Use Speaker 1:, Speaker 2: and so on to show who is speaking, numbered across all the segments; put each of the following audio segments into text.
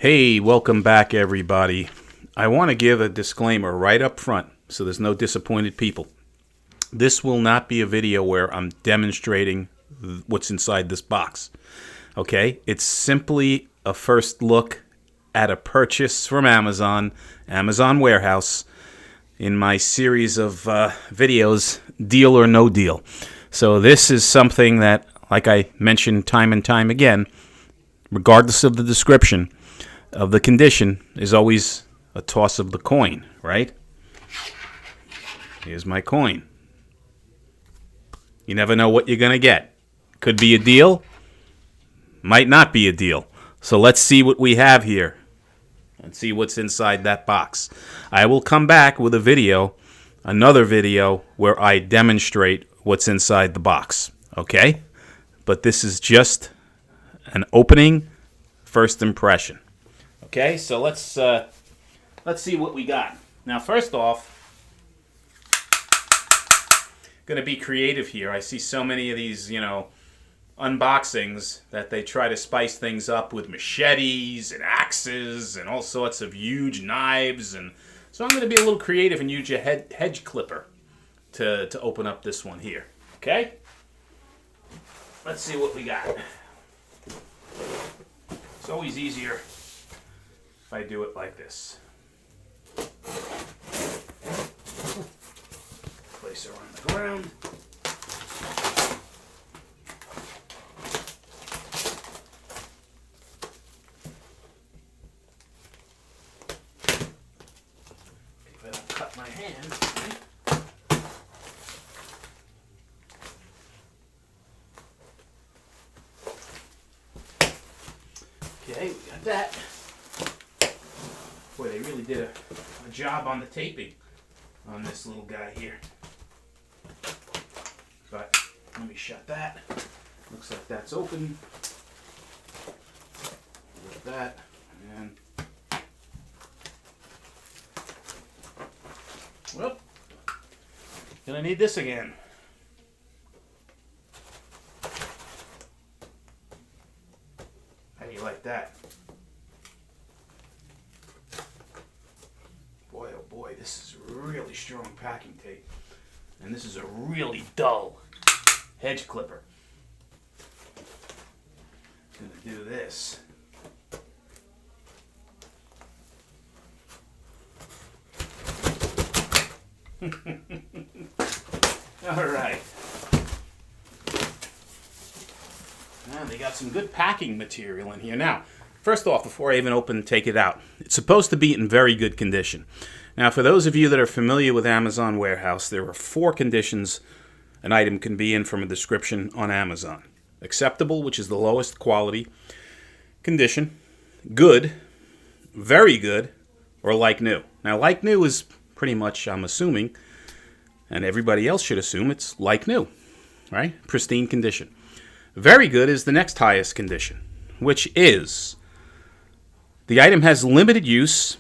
Speaker 1: Hey, welcome back, everybody. I want to give a disclaimer right up front so there's no disappointed people. This will not be a video where I'm demonstrating what's inside this box. Okay? It's simply a first look at a purchase from Amazon Warehouse, in my series of videos, Deal or No Deal. So this is something that, like I mentioned time and time again, regardless of the description of the condition, is always a toss of the coin, right? Here's my coin. You never know what you're going to get. Could be a deal, might not be a deal. So let's see what we have here and see what's inside that box. I will come back with a video, another video, where I demonstrate what's inside the box, okay? But this is just an opening first impression. Okay, so let's see what we got. Now, first off, gonna be creative here. I see so many of these, unboxings that they try to spice things up with machetes and axes and all sorts of huge knives, and so I'm gonna be a little creative and use a hedge clipper to open up this one here. Okay, let's see what we got. It's always easier if I do it like this. Place her on the ground. If I don't cut my hand. Okay, we got that. Boy, they really did a job on the taping on this little guy here. But let me shut that. Looks like that's open. With that, and well, gonna need this again. How do you like that? Boy, oh boy, this is really strong packing tape. And this is a really dull hedge clipper. Gonna do this. All right. Now they got some good packing material in here. Now, first off, before I even open and take it out, it's supposed to be in very good condition. Now, for those of you that are familiar with Amazon Warehouse, there are 4 conditions an item can be in from a description on Amazon. Acceptable, which is the lowest quality condition. Good, very good, or like new. Now, like new is pretty much, I'm assuming, and everybody else should assume, it's like new, right? Pristine condition. Very good is the next highest condition, which is the item has limited use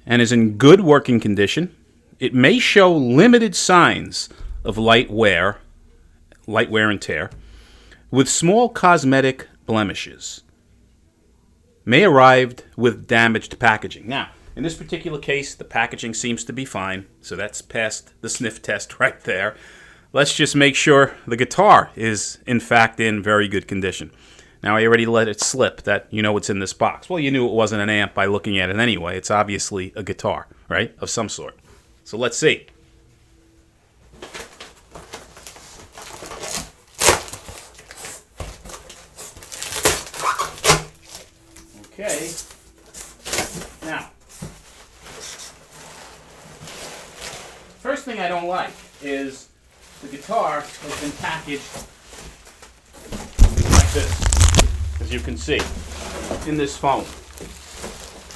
Speaker 1: and is in good working condition. It may show limited signs of light wear and tear, with small cosmetic blemishes. May arrived with damaged packaging. Now, in this particular case, the packaging seems to be fine, so that's passed the sniff test right there. Let's just make sure the guitar is, in fact, in very good condition. Now, I already let it slip that you know what's in this box. Well, you knew it wasn't an amp by looking at it anyway. It's obviously a guitar, right, of some sort. So let's see. Okay. Now, first thing I don't like is the guitar has been packaged like this, as you can see, in this foam.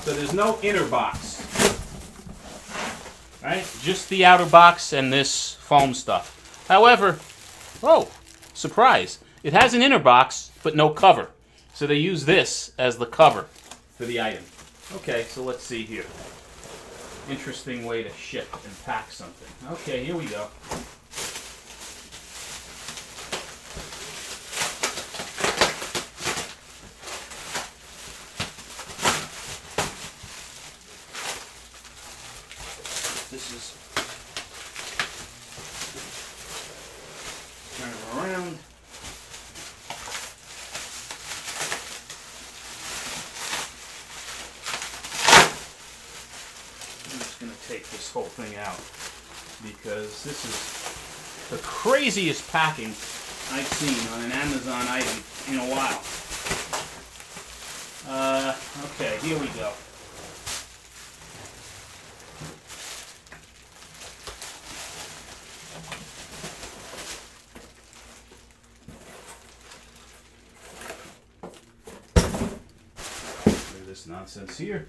Speaker 1: So there's no inner box, right? Just the outer box and this foam stuff. However, oh, surprise, it has an inner box, but no cover. So they use this as the cover for the item. Okay, so let's see here. Interesting way to ship and pack something. Okay, here we go. pieces. Turn them around. I'm just going to take this whole thing out because this is the craziest packing I've seen on an Amazon item in a while. Okay, here we go. This nonsense here.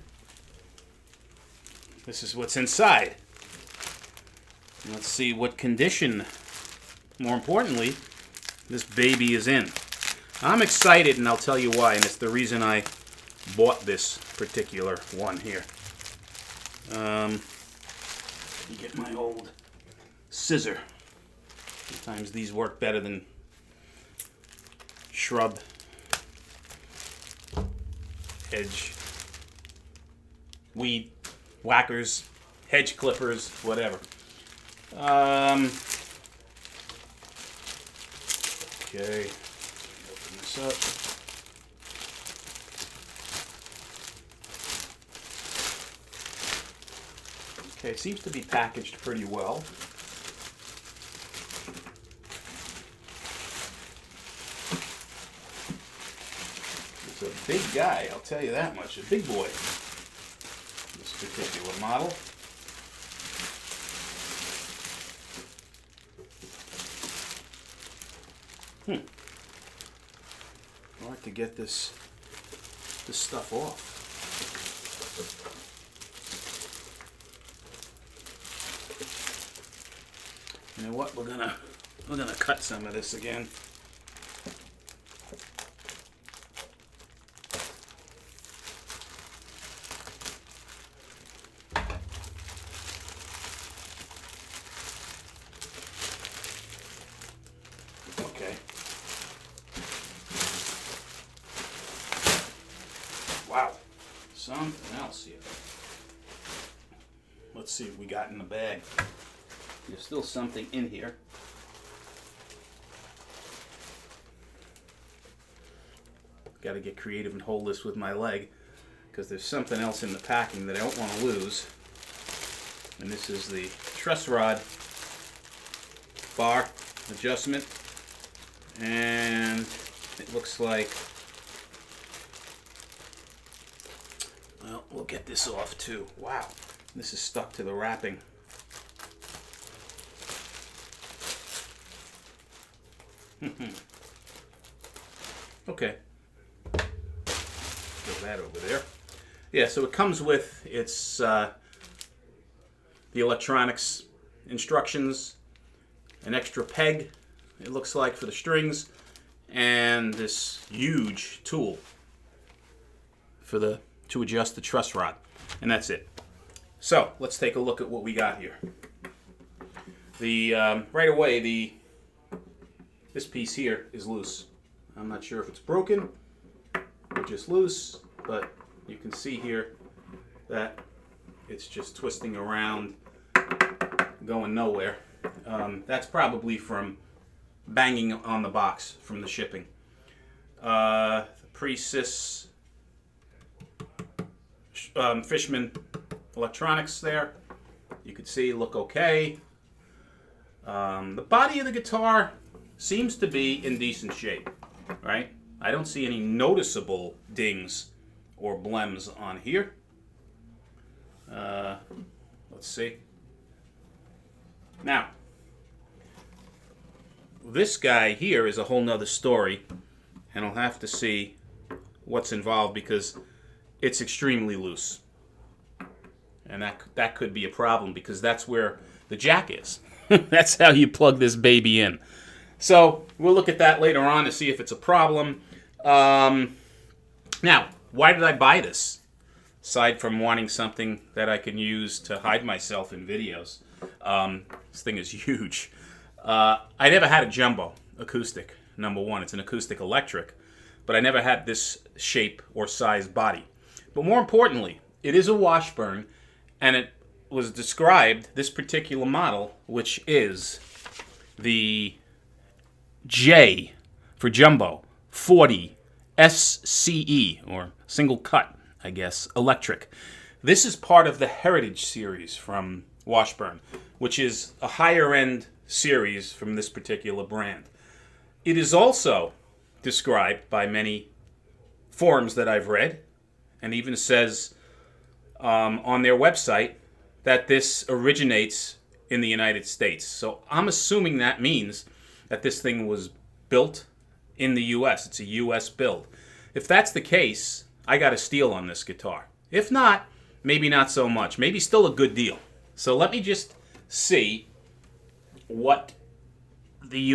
Speaker 1: This is what's inside. Let's see what condition, more importantly, this baby is in. I'm excited, and I'll tell you why, and it's the reason I bought this particular one here. Let me get my old scissor. Sometimes these work better than shrub edge weed whackers, hedge clippers, whatever. Okay, open this up. Okay, it seems to be packaged pretty well. It's a big guy, I'll tell you that much. A big boy. This particular model. Hard to get this stuff off. You know what? We're gonna cut some of this again. Okay. Wow. Something else here. Let's see what we got in the bag. There's still something in here. Got to get creative and hold this with my leg because there's something else in the packing that I don't want to lose. And this is the truss rod bar adjustment. And it looks like, well, we'll get this off too. Wow, this is stuck to the wrapping. Okay. Throw that over there. Yeah, so it comes with its the electronics instructions, an extra peg, it looks like, for the strings, and this huge tool to adjust the truss rod. And that's it. So let's take a look at what we got here. Right away, this piece here is loose. I'm not sure if it's broken or just loose, but you can see here that it's just twisting around, going nowhere. That's probably from banging on the box from the shipping. The Precis Fishman electronics there, you can see look okay. The body of the guitar seems to be in decent shape, right? I don't see any noticeable dings or blems on here. Let's see. Now, this guy here is a whole nother story, and I'll have to see what's involved because it's extremely loose. And that could be a problem because that's where the jack is. That's how you plug this baby in. So we'll look at that later on to see if it's a problem. Now, why did I buy this? Aside from wanting something that I can use to hide myself in videos. This thing is huge. I never had a jumbo acoustic, number one. It's an acoustic electric. But I never had this shape or size body. But more importantly, it is a Washburn, and was described this particular model, which is the J for Jumbo 40 SCE, or single cut, I guess, electric. This is part of the Heritage series from Washburn, which is a higher end series from this particular brand. It is also described by many forums that I've read, and even says on their website that this originates in the United States. So I'm assuming that means that this thing was built in the U.S. It's a U.S. build. If that's the case, I got a steal on this guitar. If not, maybe not so much. Maybe still a good deal. So let me just see what the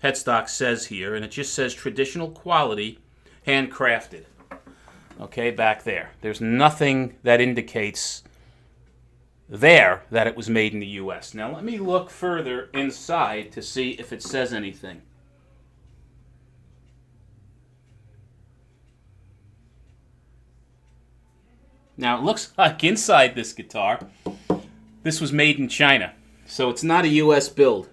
Speaker 1: headstock says here, and it just says traditional quality, handcrafted. Okay, back there. There's nothing that indicates there that it was made in the U.S. Now let me look further inside to see if it says anything. Now it looks like inside this guitar, this was made in China. So it's not a U.S. build.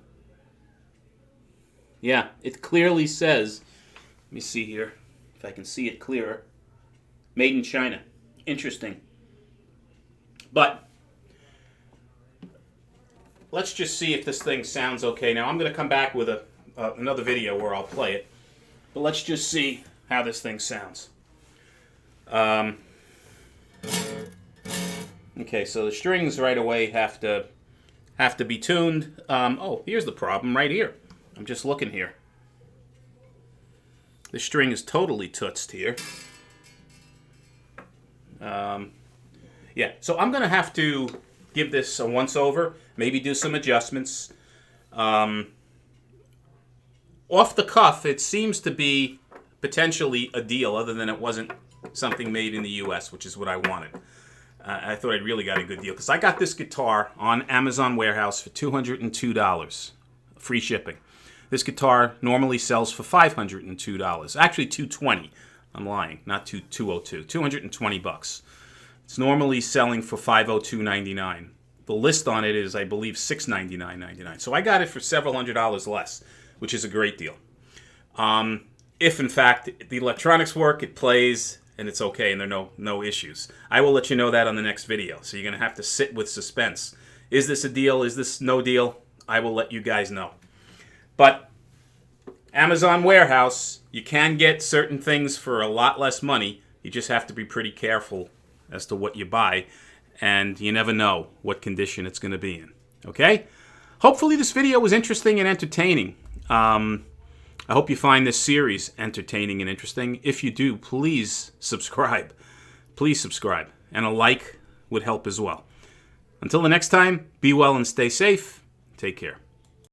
Speaker 1: Yeah, it clearly says, let me see here if I can see it clearer, made in China. Interesting. But let's just see if this thing sounds okay. Now I'm going to come back with another video where I'll play it. But let's just see how this thing sounds. Okay, so the strings right away have to be tuned. Oh, here's the problem right here. I'm just looking here. The string is totally tootsed here. Yeah, so I'm going to have to give this a once-over, maybe do some adjustments. Off the cuff, it seems to be potentially a deal, other than it wasn't something made in the U.S., which is what I wanted. I thought I'd really got a good deal, because I got this guitar on Amazon Warehouse for $202, free shipping. This guitar normally sells for $502. Actually, $220. I'm lying, not $202. $220. It's normally selling for $502.99. The list on it is, I believe, $699.99. So I got it for several $100s less, which is a great deal. If, in fact, the electronics work, it plays, and it's okay, and there are no issues. I will let you know that on the next video, so you're going to have to sit with suspense. Is this a deal? Is this no deal? I will let you guys know. But Amazon Warehouse, you can get certain things for a lot less money. You just have to be pretty careful as to what you buy, and you never know what condition it's going to be in. Okay? Hopefully this video was interesting and entertaining. I hope you find this series entertaining and interesting. If you do, please subscribe. Please subscribe. And a like would help as well. Until the next time, be well and stay safe. Take care.